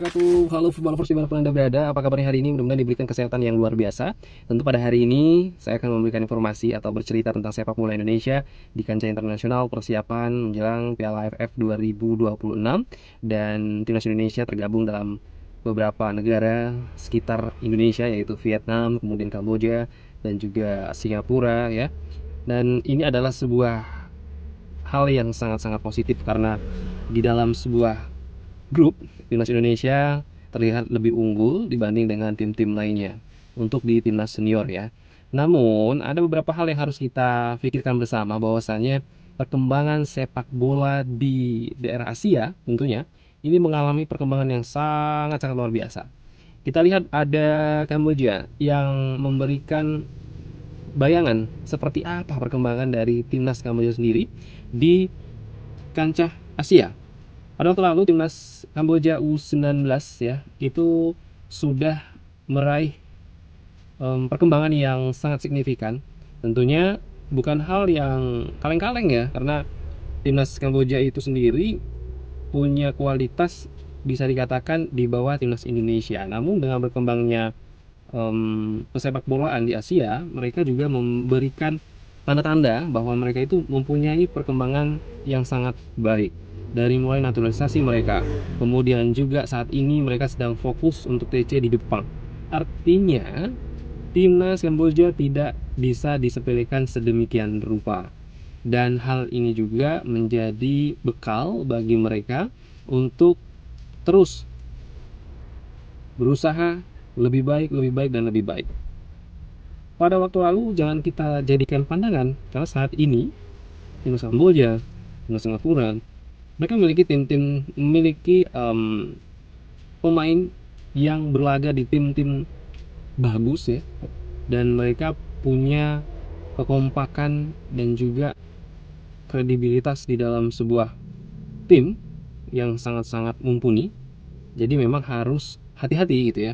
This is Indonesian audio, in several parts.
wabarakatuh. Halo footballers dimanapun Anda berada, apa kabarnya hari ini? Mudah-mudahan diberikan kesehatan yang luar biasa. Tentu pada hari ini saya akan memberikan informasi atau bercerita tentang sepak bola Indonesia di kancah internasional persiapan menjelang Piala AFF 2026. Dan timnas Indonesia tergabung dalam beberapa negara sekitar Indonesia, yaitu Vietnam, kemudian Kamboja, dan juga Singapura ya. Dan ini adalah sebuah hal yang sangat-sangat positif karena di dalam sebuah grup, timnas Indonesia terlihat lebih unggul dibanding dengan tim-tim lainnya untuk di timnas senior ya. Namun ada beberapa hal yang harus kita pikirkan bersama, bahwasannya perkembangan sepak bola di daerah Asia tentunya ini mengalami perkembangan yang sangat-sangat luar biasa. Kita lihat ada Kamboja yang memberikan bayangan seperti apa perkembangan dari timnas Kamboja sendiri di kancah Asia. Pada waktu lalu timnas Kamboja U19 ya itu sudah meraih perkembangan yang sangat signifikan. Tentunya bukan hal yang kaleng-kaleng ya, karena timnas Kamboja itu sendiri punya kualitas bisa dikatakan di bawah timnas Indonesia. Namun dengan berkembangnya pesepak bolaan di Asia, mereka juga memberikan tanda-tanda bahwa mereka itu mempunyai perkembangan yang sangat baik. Dari mulai naturalisasi mereka, kemudian juga saat ini mereka sedang fokus untuk TC di Jepang. Artinya timnas Kamboja tidak bisa disepelekan sedemikian rupa, dan hal ini juga menjadi bekal bagi mereka untuk terus berusaha lebih baik dan lebih baik. Pada waktu lalu jangan kita jadikan pandangan, karena saat ini timnas Kamboja, timnas Singapura, mereka memiliki pemain yang berlaga di tim-tim bagus ya, dan mereka punya kekompakan dan juga kredibilitas di dalam sebuah tim yang sangat-sangat mumpuni. Jadi memang harus hati-hati gitu ya.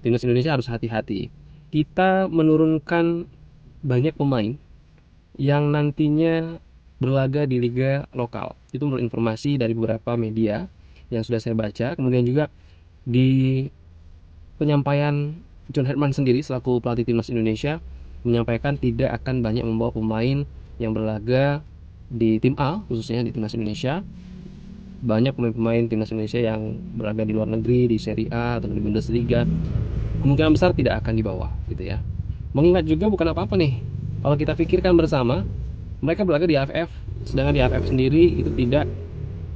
Timnas Indonesia harus hati-hati. Kita menurunkan banyak pemain yang nantinya berlaga di liga lokal. Itu menurut informasi dari beberapa media yang sudah saya baca. Kemudian juga di penyampaian John Herdman sendiri selaku pelatih timnas Indonesia menyampaikan tidak akan banyak membawa pemain yang berlaga di tim A, khususnya di timnas Indonesia. Banyak pemain-pemain timnas Indonesia yang berlaga di luar negeri, di Serie A atau di Bundesliga, kemungkinan besar tidak akan dibawa gitu ya. Mengingat juga bukan apa-apa nih kalau kita pikirkan bersama, mereka berlaga di AFF, sedangkan di AFF sendiri itu tidak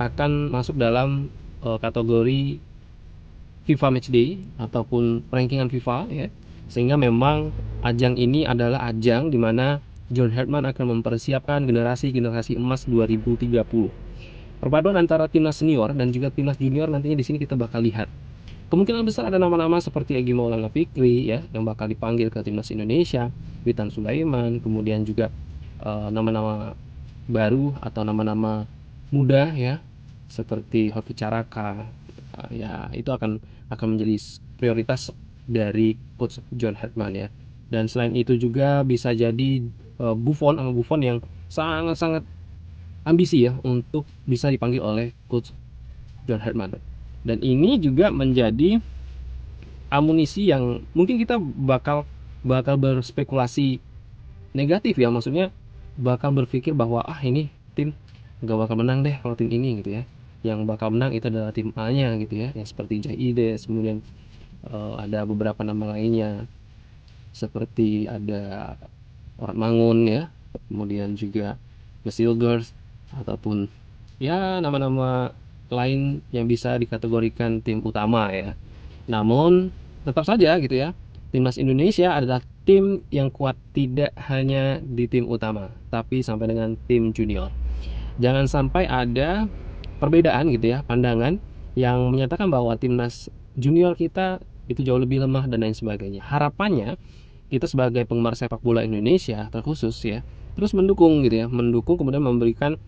akan masuk dalam kategori FIFA Matchday ataupun rankingan FIFA ya. Sehingga memang ajang ini adalah ajang di mana John Herdman akan mempersiapkan generasi emas 2030. Perpaduan antara timnas senior dan juga timnas junior nantinya di sini kita bakal lihat. Kemungkinan besar ada nama-nama seperti Egy Maulana Fikri ya yang bakal dipanggil ke timnas Indonesia, Witan Sulaiman, kemudian juga nama-nama baru atau nama-nama muda ya seperti Hoki Caraka. Ya itu akan menjadi prioritas dari coach John Herdman ya. Dan selain itu juga bisa jadi Buffon yang sangat-sangat ambisi ya untuk bisa dipanggil oleh coach John Herdman. Dan ini juga menjadi amunisi yang mungkin kita bakal berspekulasi negatif ya, maksudnya bakal berpikir bahwa ini tim gak bakal menang deh kalau tim ini gitu ya. Yang bakal menang itu adalah tim A nya gitu ya, yang seperti Jaides, kemudian ada beberapa nama lainnya seperti ada Orang Mangun ya, kemudian juga The Silgers, ataupun ya nama-nama lain yang bisa dikategorikan tim utama ya. Namun tetap saja gitu ya, timnas Indonesia adalah tim yang kuat tidak hanya di tim utama, tapi sampai dengan tim junior. Jangan sampai ada perbedaan gitu ya, pandangan yang menyatakan bahwa timnas junior kita itu jauh lebih lemah dan lain sebagainya. Harapannya kita sebagai penggemar sepak bola Indonesia terkhusus ya, terus mendukung gitu ya, mendukung kemudian memberikan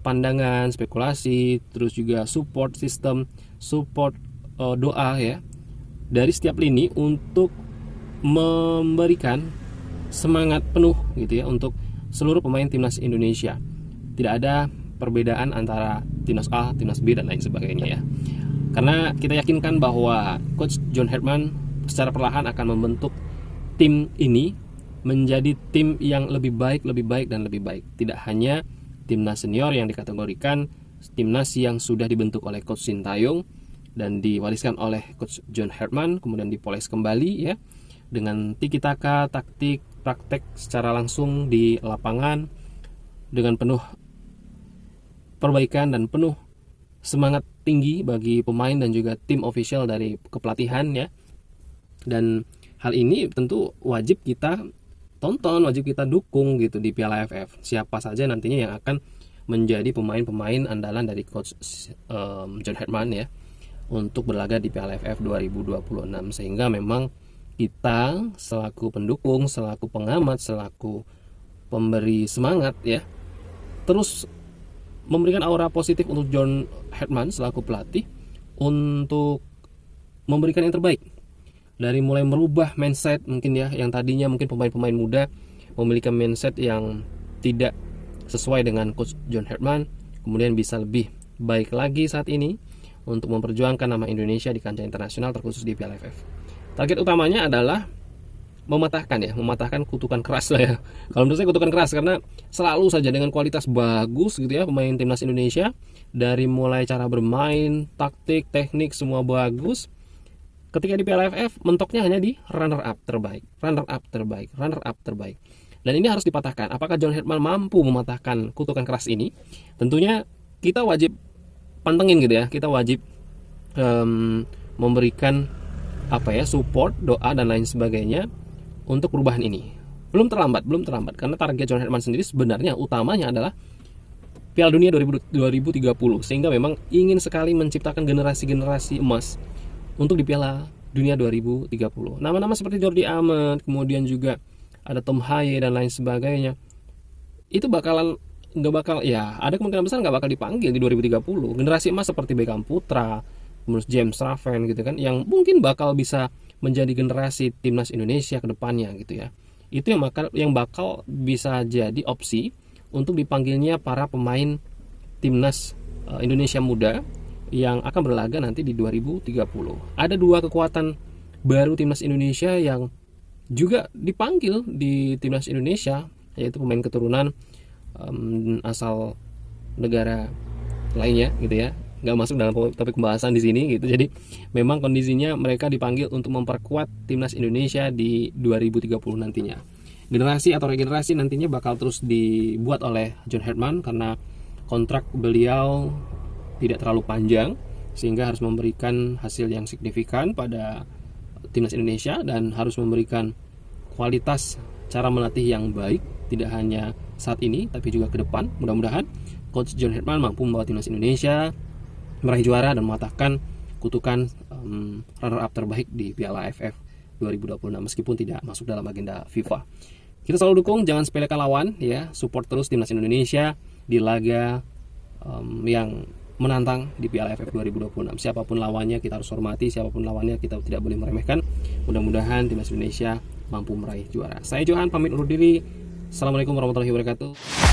pandangan, spekulasi, terus juga support sistem, support doa ya dari setiap lini untuk memberikan semangat penuh gitu ya untuk seluruh pemain timnas Indonesia. Tidak ada perbedaan antara timnas A, timnas B dan lain sebagainya ya. Karena kita yakinkan bahwa Coach John Herdman secara perlahan akan membentuk tim ini menjadi tim yang lebih baik, dan lebih baik. Tidak hanya timnas senior yang dikategorikan timnas yang sudah dibentuk oleh Coach Sintayong dan diwariskan oleh Coach John Herdman, kemudian dipoles kembali ya dengan tiki taka, taktik, praktek secara langsung di lapangan dengan penuh perbaikan dan penuh semangat tinggi bagi pemain dan juga tim official dari kepelatihan ya. Dan hal ini tentu wajib kita tonton, wajib kita dukung gitu di Piala AFF. Siapa saja nantinya yang akan menjadi pemain-pemain andalan dari Coach John Herdman ya untuk berlaga di Piala AFF 2026. Sehingga memang kita selaku pendukung, selaku pengamat, selaku pemberi semangat ya, terus memberikan aura positif untuk John Herdman selaku pelatih untuk memberikan yang terbaik. Dari mulai merubah mindset mungkin ya, yang tadinya mungkin pemain-pemain muda memiliki mindset yang tidak sesuai dengan Coach John Herdman, kemudian bisa lebih baik lagi saat ini untuk memperjuangkan nama Indonesia di kancah internasional terkhusus di Piala AFF. Target utamanya adalah mematahkan kutukan keras lah ya. Kalau menurut saya kutukan keras karena selalu saja dengan kualitas bagus gitu ya pemain timnas Indonesia, dari mulai cara bermain, taktik, teknik semua bagus. Ketika di Piala AFF mentoknya hanya di runner up terbaik. Dan ini harus dipatahkan. Apakah John Herdman mampu mematahkan kutukan keras ini? Tentunya kita wajib pantengin gitu ya. Kita wajib memberikan support, doa dan lain sebagainya untuk perubahan ini. Belum terlambat karena target John Herdman sendiri sebenarnya utamanya adalah Piala Dunia 2030, sehingga memang ingin sekali menciptakan generasi-generasi emas untuk di Piala Dunia 2030. Nama-nama seperti Jordi Amat, kemudian juga ada Tom Haye dan lain sebagainya, itu nggak bakal ya, ada kemungkinan besar nggak bakal dipanggil di 2030. Generasi emas seperti Beckham Putra, kemudian James Raven gitu kan, yang mungkin bakal bisa menjadi generasi timnas Indonesia ke depannya gitu ya. Itu yang bakal bisa jadi opsi untuk dipanggilnya para pemain timnas Indonesia muda yang akan berlaga nanti di 2030. Ada dua kekuatan baru timnas Indonesia yang juga dipanggil di timnas Indonesia, yaitu pemain keturunan asal negara lainnya gitu ya. Nggak masuk dalam topik pembahasan di sini gitu. Jadi memang kondisinya mereka dipanggil untuk memperkuat timnas Indonesia di 2030 nantinya. Generasi atau regenerasi nantinya bakal terus dibuat oleh John Herdman karena kontrak beliau tidak terlalu panjang, sehingga harus memberikan hasil yang signifikan pada timnas Indonesia dan harus memberikan kualitas cara melatih yang baik, tidak hanya saat ini tapi juga ke depan. Mudah-mudahan Coach John Herdman mampu membawa timnas Indonesia meraih juara dan mematahkan kutukan runner-up terbaik di Piala AFF 2026 meskipun tidak masuk dalam agenda FIFA. Kita selalu dukung, jangan sepelekan lawan ya, support terus timnas Indonesia di laga yang menantang di Piala AFF 2026. Siapapun lawannya kita harus hormati, siapapun lawannya kita tidak boleh meremehkan. Mudah-mudahan timnas Indonesia mampu meraih juara. Saya Johan pamit undur diri. Assalamualaikum warahmatullahi wabarakatuh.